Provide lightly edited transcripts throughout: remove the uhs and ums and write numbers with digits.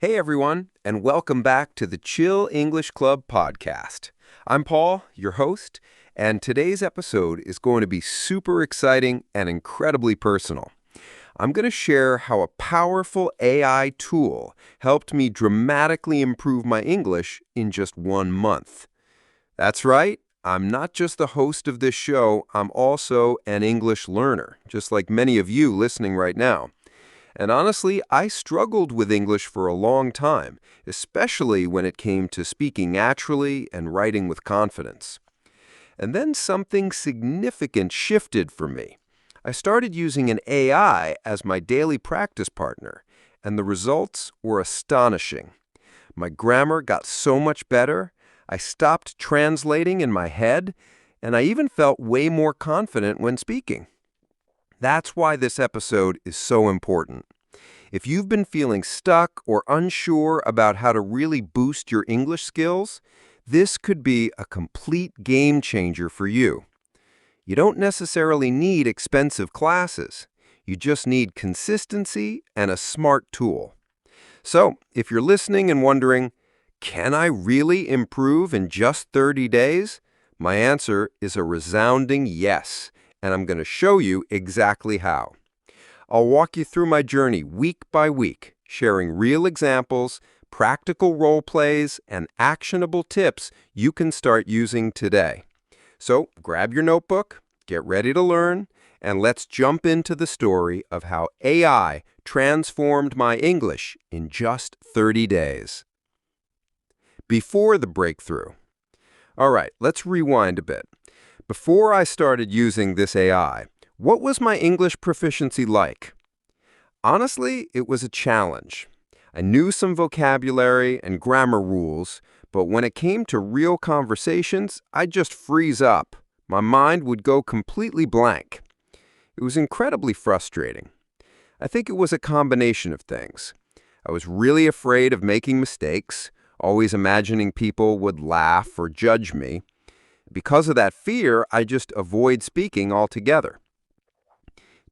Hey everyone, and welcome back to the Chill English Club podcast. I'm Paul, your host, and today's episode is going to be super exciting and incredibly personal. I'm going to share how a powerful AI tool helped me dramatically improve my English in just 1 month. That's right, I'm not just the host of this show, I'm also an English learner, just like many of you listening right now. And honestly, I struggled with English for a long time, especially when it came to speaking naturally and writing with confidence. And then something significant shifted for me. I started using an AI as my daily practice partner, and the results were astonishing. My grammar got so much better, I stopped translating in my head, and I even felt way more confident when speaking. That's why this episode is so important. If you've been feeling stuck or unsure about how to really boost your English skills, this could be a complete game changer for you. You don't necessarily need expensive classes. You just need consistency and a smart tool. So, if you're listening and wondering, can I really improve in just 30 days? My answer is a resounding yes, and I'm going to show you exactly how. I'll walk you through my journey week by week, sharing real examples, practical role plays, and actionable tips you can start using today. So grab your notebook, get ready to learn, and let's jump into the story of how AI transformed my English in just 30 days. Before the breakthrough. All right, let's rewind a bit. Before I started using this AI, what was my English proficiency like? Honestly, it was a challenge. I knew some vocabulary and grammar rules, but when it came to real conversations, I'd just freeze up. My mind would go completely blank. It was incredibly frustrating. I think it was a combination of things. I was really afraid of making mistakes, always imagining people would laugh or judge me. Because of that fear, I just avoid speaking altogether.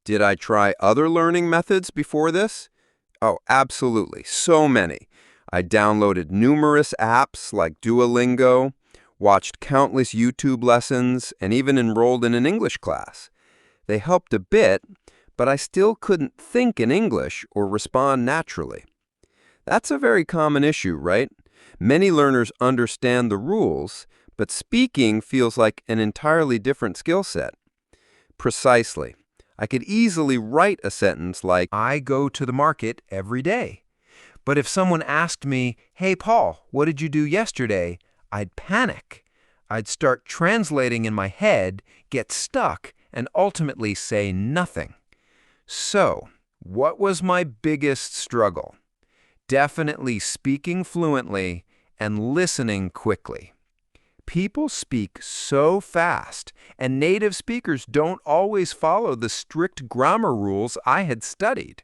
Did I try other learning methods before this? Oh, absolutely. So many. I downloaded numerous apps like Duolingo, watched countless YouTube lessons, and even enrolled in an English class. They helped a bit, but I still couldn't think in English or respond naturally. That's a very common issue, right? Many learners understand the rules, but speaking feels like an entirely different skill set. Precisely. I could easily write a sentence like, I go to the market every day. But if someone asked me, hey, Paul, what did you do yesterday? I'd panic. I'd start translating in my head, get stuck, and ultimately say nothing. So, what was my biggest struggle? Definitely speaking fluently and listening quickly. People speak so fast, and native speakers don't always follow the strict grammar rules I had studied.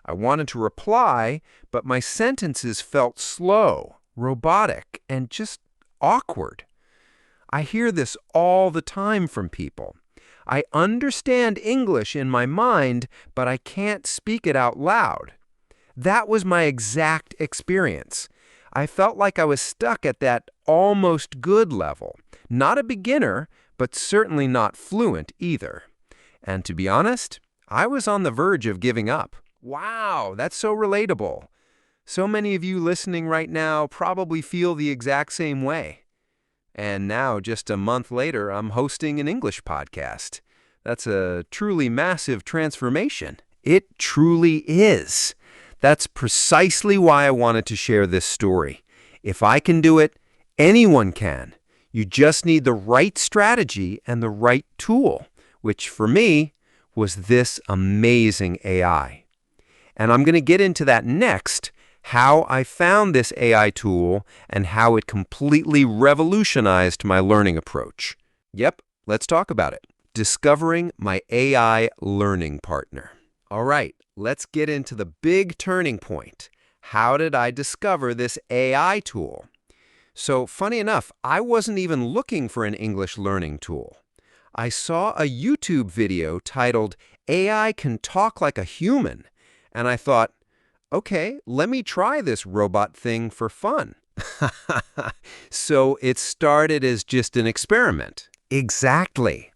I wanted to reply, but my sentences felt slow, robotic, and just awkward. I hear this all the time from people. I understand English in my mind, but I can't speak it out loud. That was my exact experience. I felt like I was stuck at that almost good level. Not a beginner, but certainly not fluent either. And to be honest, I was on the verge of giving up. Wow, that's so relatable. So many of you listening right now probably feel the exact same way. And now, just a month later, I'm hosting an English podcast. That's a truly massive transformation. It truly is. That's precisely why I wanted to share this story. If I can do it, anyone can. You just need the right strategy and the right tool, which for me was this amazing AI. And I'm going to get into that next, how I found this AI tool and how it completely revolutionized my learning approach. Yep, let's talk about it. Discovering my AI learning partner. All right, let's get into the big turning point. How did I discover this AI tool? So, funny enough, I wasn't even looking for an English learning tool. I saw a YouTube video titled AI Can Talk Like a Human, and I thought, Okay, let me try this robot thing for fun. So it started as just an experiment. Exactly.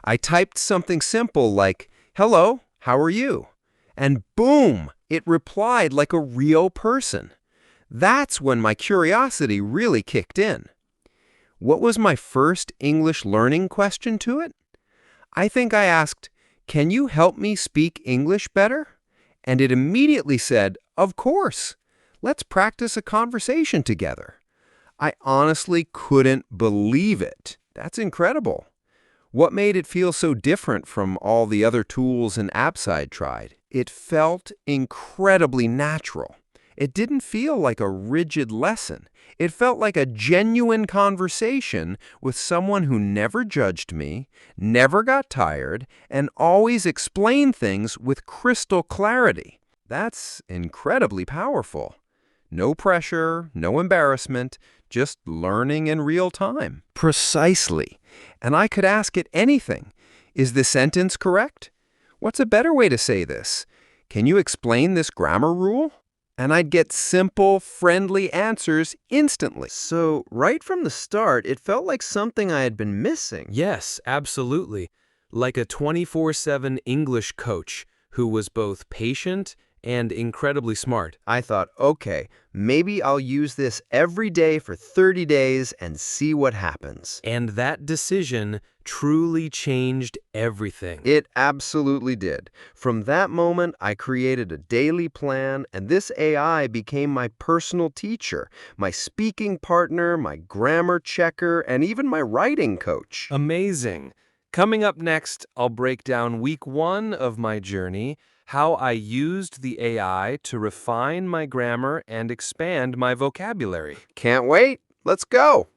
I typed something simple like, "Hello, how are you?" And boom, it replied like a real person. That's when my curiosity really kicked in. What was my first English learning question to it? I think I asked, "Can you help me speak English better?" And it immediately said, "Of course. Let's practice a conversation together." I honestly couldn't believe it. That's incredible. What made it feel so different from all the other tools and apps I'd tried? It felt incredibly natural. It didn't feel like a rigid lesson. It felt like a genuine conversation with someone who never judged me, never got tired, and always explained things with crystal clarity. That's incredibly powerful. No pressure, no embarrassment, just learning in real time. Precisely. And I could ask it anything. Is this sentence correct? What's a better way to say this? Can you explain this grammar rule? And I'd get simple, friendly answers instantly. So, right from the start, it felt like something I had been missing. Yes, absolutely. Like a 24/7 English coach who was both patient and incredibly smart. I thought, okay, maybe I'll use this every day for 30 days and see what happens. And that decision truly changed everything. It absolutely did. From that moment, I created a daily plan, and this AI became my personal teacher, my speaking partner, my grammar checker, and even my writing coach. Amazing. Coming up next, I'll break down week 1 of my journey, how I used the AI to refine my grammar and expand my vocabulary. Can't wait. Let's go.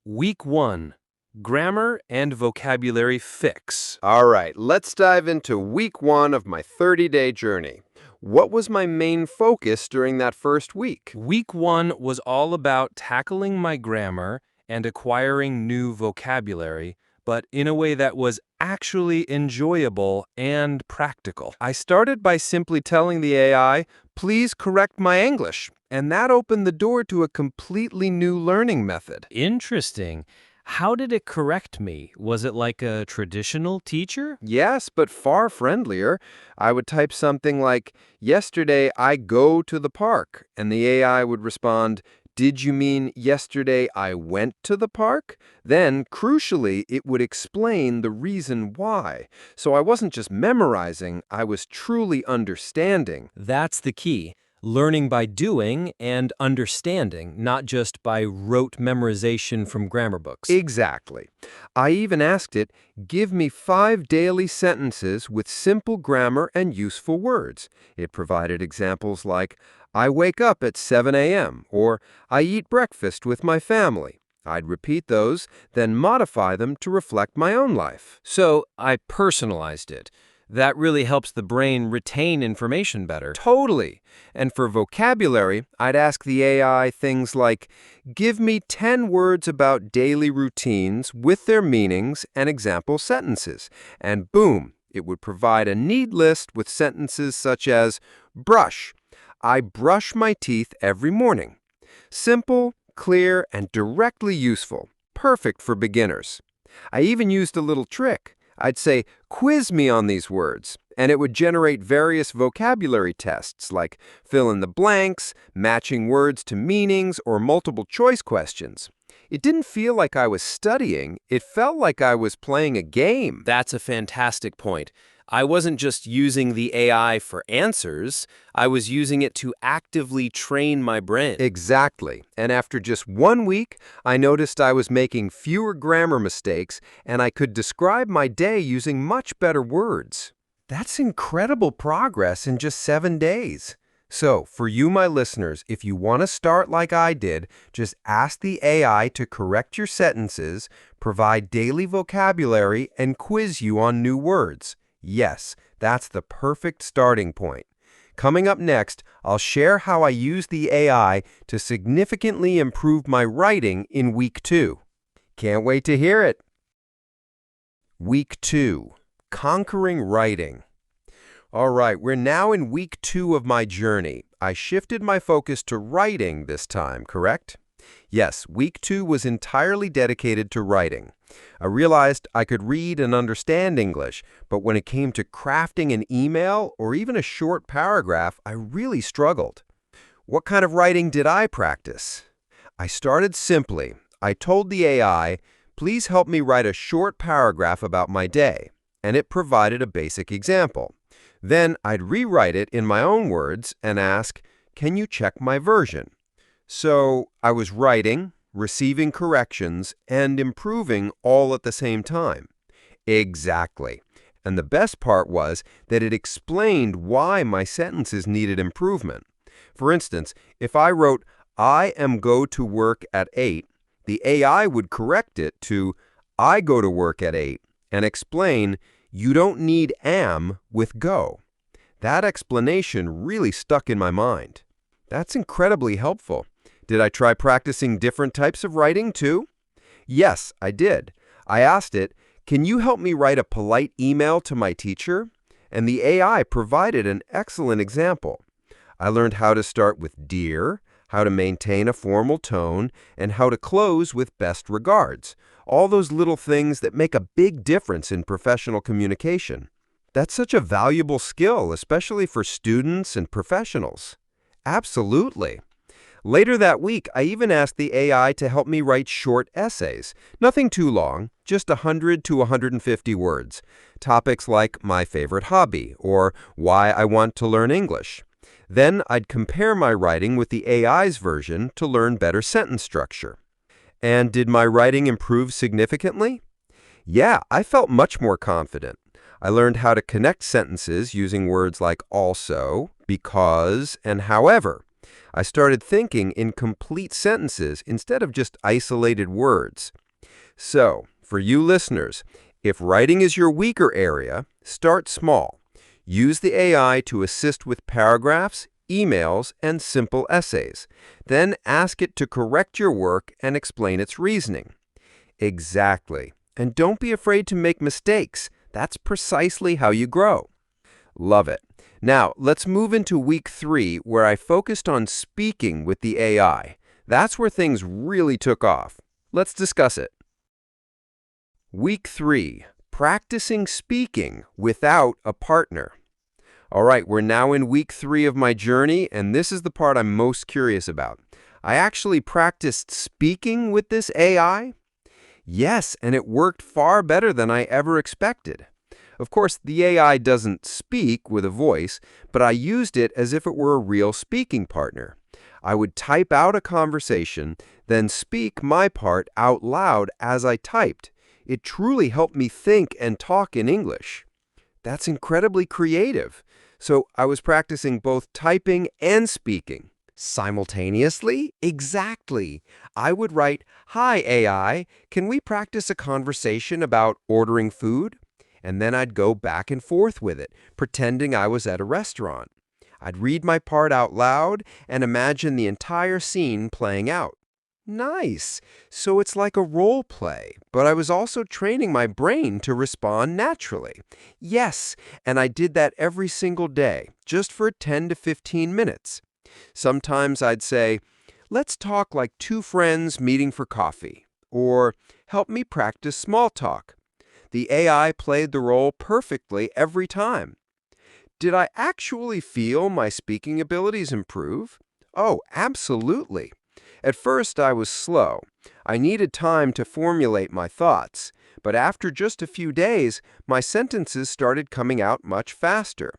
Week 1. Grammar and Vocabulary Fix. All right, let's dive into week 1 of my 30-day journey. What was my main focus during that first week? Week 1 was all about tackling my grammar and acquiring new vocabulary, but in a way that was actually enjoyable and practical. I started by simply telling the AI, "Please correct my English," and that opened the door to a completely new learning method. Interesting. How did it correct me? Was it like a traditional teacher? Yes, but far friendlier. I would type something like, "Yesterday I go to the park," and the AI would respond, "Did you mean yesterday I went to the park?" Then, crucially, it would explain the reason why. So I wasn't just memorizing, I was truly understanding. That's the key. Learning by doing and understanding, not just by rote memorization from grammar books. Exactly. I even asked it, "Give me 5 daily sentences with simple grammar and useful words." It provided examples like, "I wake up at 7 a.m." or "I eat breakfast with my family." I'd repeat those, then modify them to reflect my own life. So I personalized it. That really helps the brain retain information better. Totally. And for vocabulary, I'd ask the AI things like, "Give me 10 words about daily routines with their meanings and example sentences." And boom, it would provide a neat list with sentences such as, "Brush. I brush my teeth every morning." Simple, clear, and directly useful. Perfect for beginners. I even used a little trick. I'd say, "Quiz me on these words," and it would generate various vocabulary tests like fill in the blanks, matching words to meanings, or multiple choice questions. It didn't feel like I was studying, it felt like I was playing a game. That's a fantastic point. I wasn't just using the AI for answers, I was using it to actively train my brain. Exactly. And after just 1 week, I noticed I was making fewer grammar mistakes and I could describe my day using much better words. That's incredible progress in just 7 days. So, for you, my listeners, if you want to start like I did, just ask the AI to correct your sentences, provide daily vocabulary, and quiz you on new words. Yes, that's the perfect starting point. Coming up next, I'll share how I use the AI to significantly improve my writing in week 2. Can't wait to hear it. Week 2, Conquering Writing. All right, we're now in week 2 of my journey. I shifted my focus to writing this time, correct? Yes, week 2 was entirely dedicated to writing. I realized I could read and understand English, but when it came to crafting an email or even a short paragraph, I really struggled. What kind of writing did I practice? I started simply. I told the AI, please help me write a short paragraph about my day, and it provided a basic example. Then I'd rewrite it in my own words and ask, can you check my version? So I was writing, receiving corrections, and improving all at the same time. Exactly. And the best part was that it explained why my sentences needed improvement. For instance, if I wrote, I am go to work at 8, the AI would correct it to, I go to work at 8, and explain, you don't need am with go. That explanation really stuck in my mind. That's incredibly helpful. Did I try practicing different types of writing too? Yes, I did. I asked it, can you help me write a polite email to my teacher? And the AI provided an excellent example. I learned how to start with dear, how to maintain a formal tone, and how to close with best regards. All those little things that make a big difference in professional communication. That's such a valuable skill, especially for students and professionals. Absolutely. Later that week, I even asked the AI to help me write short essays. Nothing too long, just 100 to 150 words. Topics like my favorite hobby or why I want to learn English. Then I'd compare my writing with the AI's version to learn better sentence structure. And did my writing improve significantly? Yeah, I felt much more confident. I learned how to connect sentences using words like also, because, and however. I started thinking in complete sentences instead of just isolated words. So, for you listeners, if writing is your weaker area, start small. Use the AI to assist with paragraphs, emails, and simple essays. Then ask it to correct your work and explain its reasoning. Exactly. And don't be afraid to make mistakes. That's precisely how you grow. Love it. Now, let's move into week 3, where I focused on speaking with the AI. That's where things really took off. Let's discuss it. Week 3, practicing speaking without a partner. All right, we're now in week 3 of my journey, and this is the part I'm most curious about. I actually practiced speaking with this AI. Yes, and it worked far better than I ever expected. Of course, the AI doesn't speak with a voice, but I used it as if it were a real speaking partner. I would type out a conversation, then speak my part out loud as I typed. It truly helped me think and talk in English. That's incredibly creative. So I was practicing both typing and speaking. Simultaneously? Exactly. I would write, hi AI, can we practice a conversation about ordering food? And then I'd go back and forth with it, pretending I was at a restaurant. I'd read my part out loud and imagine the entire scene playing out. Nice. So it's like a role play, but I was also training my brain to respond naturally. Yes, and I did that every single day, just for 10 to 15 minutes. Sometimes I'd say, let's talk like two friends meeting for coffee, or help me practice small talk. The AI played the role perfectly every time. Did I actually feel my speaking abilities improve? Oh, absolutely. At first, I was slow. I needed time to formulate my thoughts. But after just a few days, my sentences started coming out much faster.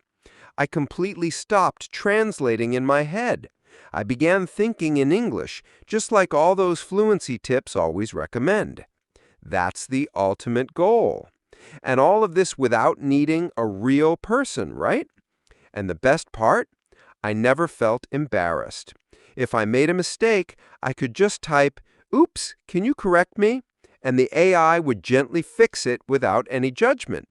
I completely stopped translating in my head. I began thinking in English, just like all those fluency tips always recommend. That's the ultimate goal. And all of this without needing a real person, right? And the best part? I never felt embarrassed. If I made a mistake, I could just type, oops, can you correct me? And the AI would gently fix it without any judgment.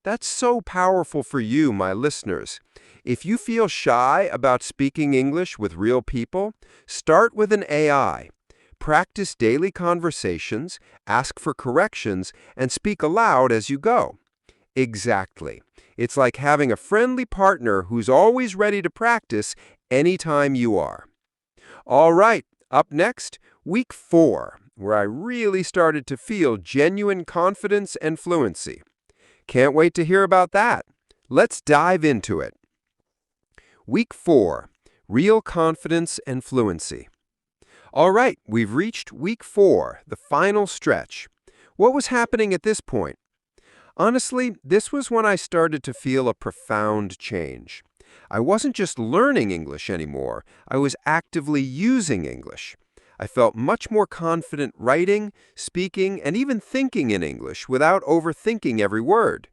That's so powerful for you, my listeners. If you feel shy about speaking English with real people, start with an AI. Practice daily conversations, ask for corrections, and speak aloud as you go. Exactly. It's like having a friendly partner who's always ready to practice anytime you are. All right, up next, week 4, where I really started to feel genuine confidence and fluency. Can't wait to hear about that. Let's dive into it. Week 4, real confidence and fluency. All right, we've reached week 4, the final stretch. What was happening at this point? Honestly, this was when I started to feel a profound change. I wasn't just learning English anymore, I was actively using English. I felt much more confident writing, speaking, and even thinking in English without overthinking every word.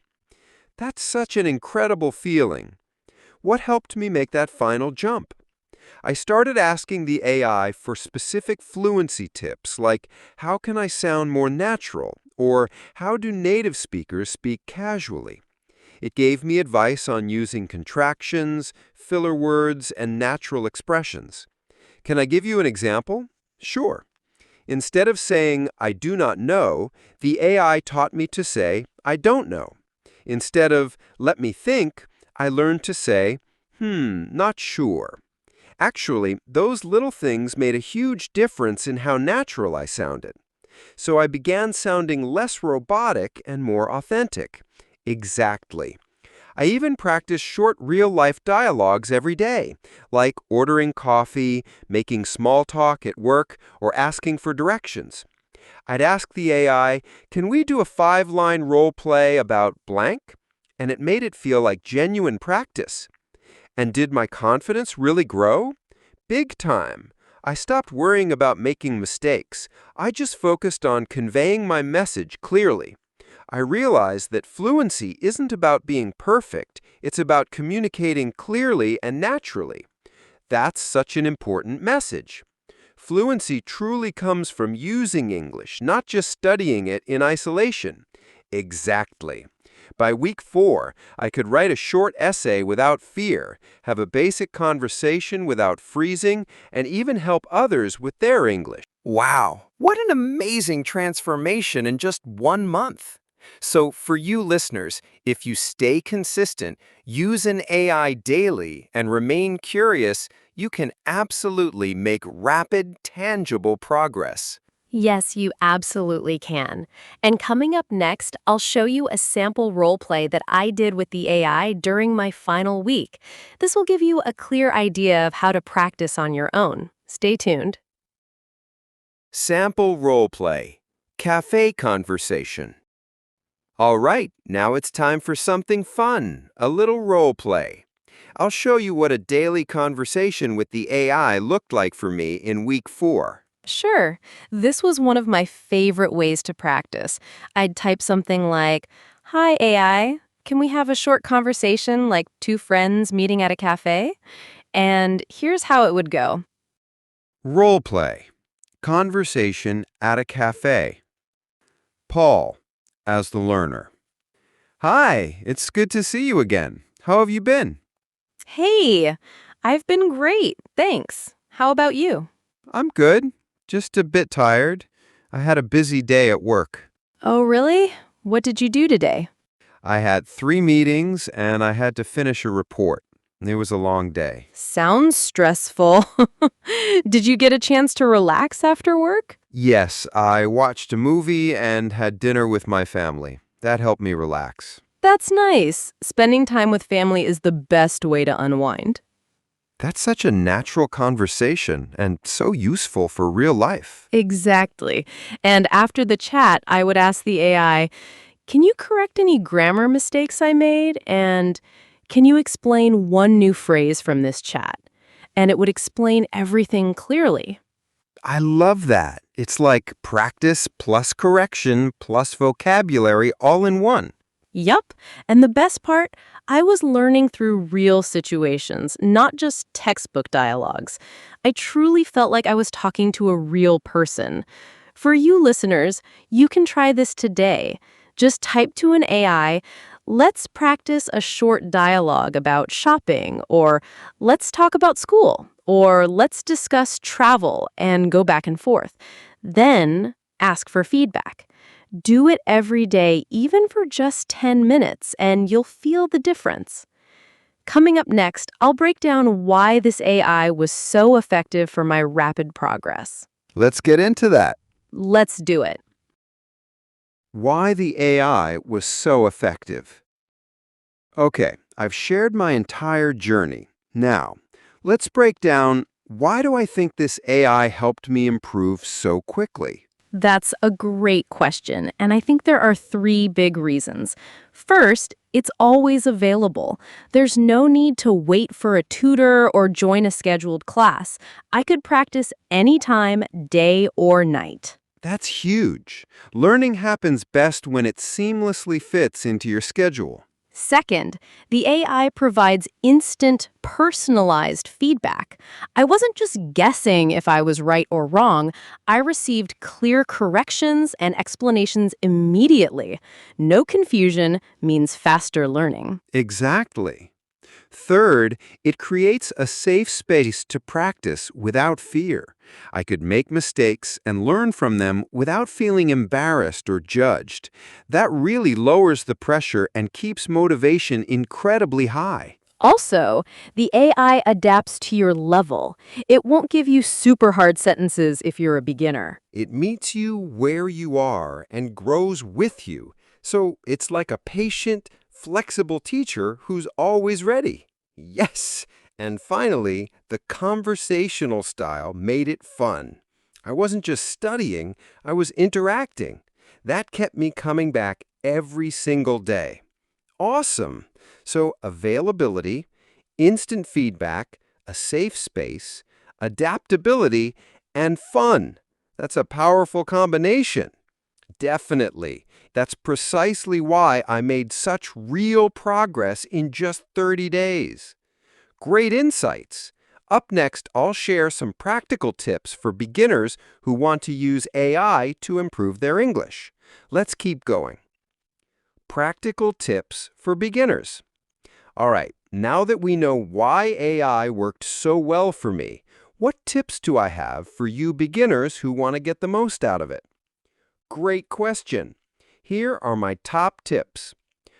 That's such an incredible feeling. What helped me make that final jump? I started asking the AI for specific fluency tips like how can I sound more natural or how do native speakers speak casually. It gave me advice on using contractions, filler words, and natural expressions. Can I give you an example? Sure. Instead of saying, I do not know, the AI taught me to say, I don't know. Instead of, let me think, I learned to say, not sure. Actually, those little things made a huge difference in how natural I sounded. So I began sounding less robotic and more authentic. Exactly. I even practiced short real-life dialogues every day, like ordering coffee, making small talk at work, or asking for directions. I'd ask the AI, can we do a 5-line role play about blank? And it made it feel like genuine practice. And did my confidence really grow? Big time. I stopped worrying about making mistakes. I just focused on conveying my message clearly. I realized that fluency isn't about being perfect, it's about communicating clearly and naturally. That's such an important message. Fluency truly comes from using English, not just studying it in isolation. Exactly. By week 4, I could write a short essay without fear, have a basic conversation without freezing, and even help others with their English. Wow, what an amazing transformation in just 1 month. So for you listeners, if you stay consistent, use an AI daily, and remain curious, you can absolutely make rapid, tangible progress. Yes, you absolutely can. And coming up next, I'll show you a sample role play that I did with the AI during my final week. This will give you a clear idea of how to practice on your own. Stay tuned. Sample role play. Cafe conversation. All right, now it's time for something fun, a little role play. I'll show you what a daily conversation with the AI looked like for me in week 4. Sure, this was one of my favorite ways to practice. I'd type something like, "Hi, AI, can we have a short conversation like two friends meeting at a cafe?" And here's how it would go. Role play. Conversation at a cafe. Paul, as the learner. Hi, it's good to see you again. How have you been? Hey, I've been great, thanks. How about you? I'm good. Just a bit tired. I had a busy day at work. Oh, really? What did you do today? I had 3 meetings and I had to finish a report. It was a long day. Sounds stressful. Did you get a chance to relax after work? Yes, I watched a movie and had dinner with my family. That helped me relax. That's nice. Spending time with family is the best way to unwind. That's such a natural conversation and so useful for real life. Exactly. And after the chat, I would ask the AI, can you correct any grammar mistakes I made? And can you explain one new phrase from this chat? And it would explain everything clearly. I love that. It's like practice plus correction plus vocabulary all in one. Yup. And the best part, I was learning through real situations, not just textbook dialogues. I truly felt like I was talking to a real person. For you listeners, you can try this today. Just type to an AI, let's practice a short dialogue about shopping, or let's talk about school, or let's discuss travel, and go back and forth. Then ask for feedback. Do it every day, even for just 10 minutes, and you'll feel the difference. Coming up next, I'll break down why this AI was so effective for my rapid progress. Let's get into that. Let's do it. Why the AI was so effective. Okay, I've shared my entire journey. Now, let's break down why do I think this AI helped me improve so quickly? That's a great question, and I think there are three big reasons. First, it's always available. There's no need to wait for a tutor or join a scheduled class. I could practice anytime, day or night. That's huge. Learning happens best when it seamlessly fits into your schedule. Second, the AI provides instant, personalized feedback. I wasn't just guessing if I was right or wrong. I received clear corrections and explanations immediately. No confusion means faster learning. Exactly. Third, it creates a safe space to practice without fear. I could make mistakes and learn from them without feeling embarrassed or judged. That really lowers the pressure and keeps motivation incredibly high. Also, the AI adapts to your level. It won't give you super hard sentences if you're a beginner. It meets you where you are and grows with you. So it's like a patient, flexible teacher who's always ready. Yes! And finally, the conversational style made it fun. I wasn't just studying, I was interacting. That kept me coming back every single day. Awesome! So availability, instant feedback, a safe space, adaptability, and fun. That's a powerful combination. Definitely. That's precisely why I made such real progress in just 30 days. Great insights. Up next, I'll share some practical tips for beginners who want to use AI to improve their English. Let's keep going. Practical tips for beginners. All right, now that we know why AI worked so well for me, what tips do I have for you beginners who want to get the most out of it? Great question. Here are my top tips.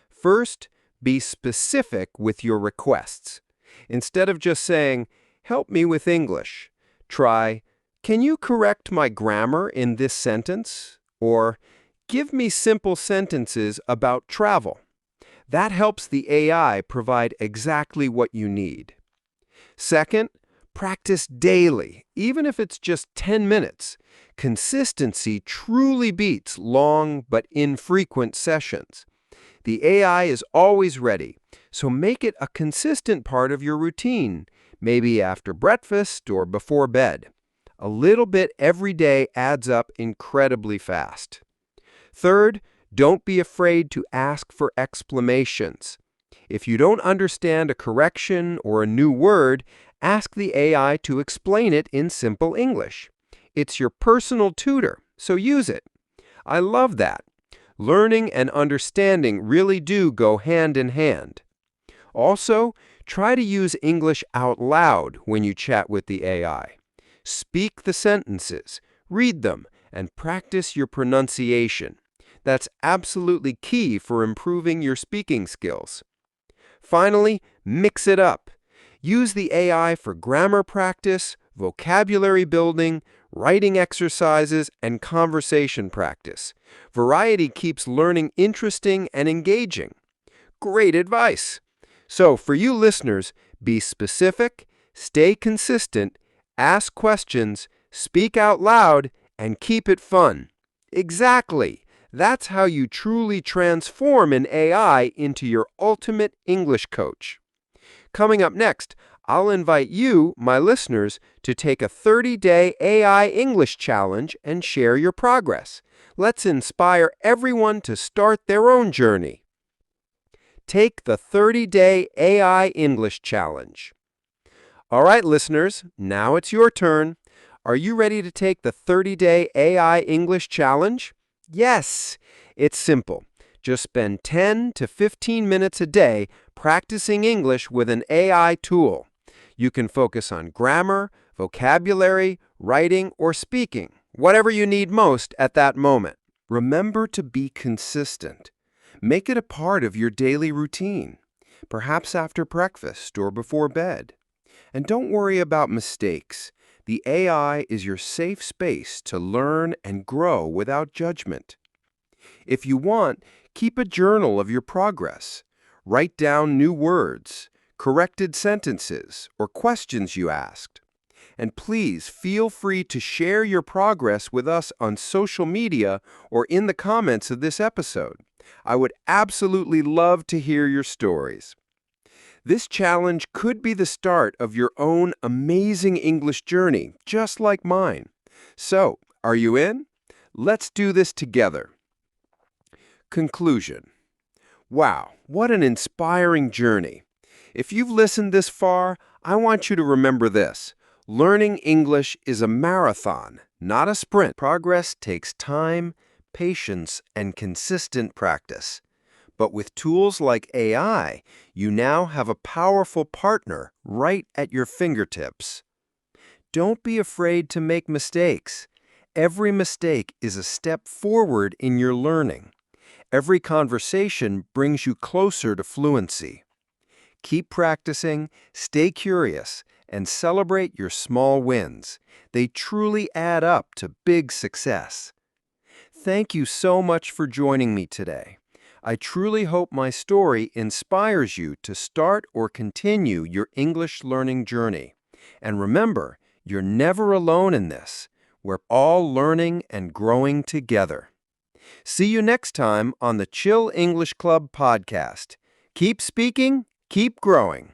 First, be specific with your requests. Instead of just saying, "Help me with English," try, "Can you correct my grammar in this sentence?" Or, "Give me simple sentences about travel." That helps the AI provide exactly what you need. Second, practice daily, even if it's just 10 minutes. Consistency truly beats long but infrequent sessions. The AI is always ready, so make it a consistent part of your routine, maybe after breakfast or before bed. A little bit every day adds up incredibly fast. Third, don't be afraid to ask for explanations. If you don't understand a correction or a new word, ask the AI to explain it in simple English. It's your personal tutor, so use it. I love that. Learning and understanding really do go hand in hand. Also, try to use English out loud when you chat with the AI. Speak the sentences, read them, and practice your pronunciation. That's absolutely key for improving your speaking skills. Finally, mix it up. Use the AI for grammar practice, vocabulary building, writing exercises, and conversation practice. Variety keeps learning interesting and engaging. Great advice! So, for you listeners, be specific, stay consistent, ask questions, speak out loud, and keep it fun. Exactly! That's how you truly transform an AI into your ultimate English coach. Coming up next, I'll invite you, my listeners, to take a 30-day AI English challenge and share your progress. Let's inspire everyone to start their own journey. Take the 30-day AI English challenge. All right, listeners, now it's your turn. Are you ready to take the 30-day AI English challenge? Yes, it's simple. Just spend 10 to 15 minutes a day practicing English with an AI tool. You can focus on grammar, vocabulary, writing, or speaking, whatever you need most at that moment. Remember to be consistent. Make it a part of your daily routine, perhaps after breakfast or before bed. And don't worry about mistakes. The AI is your safe space to learn and grow without judgment. If you want, keep a journal of your progress. Write down new words, corrected sentences, or questions you asked. And please feel free to share your progress with us on social media or in the comments of this episode. I would absolutely love to hear your stories. This challenge could be the start of your own amazing English journey, just like mine. So, are you in? Let's do this together. Conclusion. Wow, what an inspiring journey. If you've listened this far, I want you to remember this. Learning English is a marathon, not a sprint. Progress takes time, patience, and consistent practice. But with tools like AI, you now have a powerful partner right at your fingertips. Don't be afraid to make mistakes. Every mistake is a step forward in your learning. Every conversation brings you closer to fluency. Keep practicing, stay curious, and celebrate your small wins. They truly add up to big success. Thank you so much for joining me today. I truly hope my story inspires you to start or continue your English learning journey. And remember, you're never alone in this. We're all learning and growing together. See you next time on the Chill English Club podcast. Keep speaking, keep growing.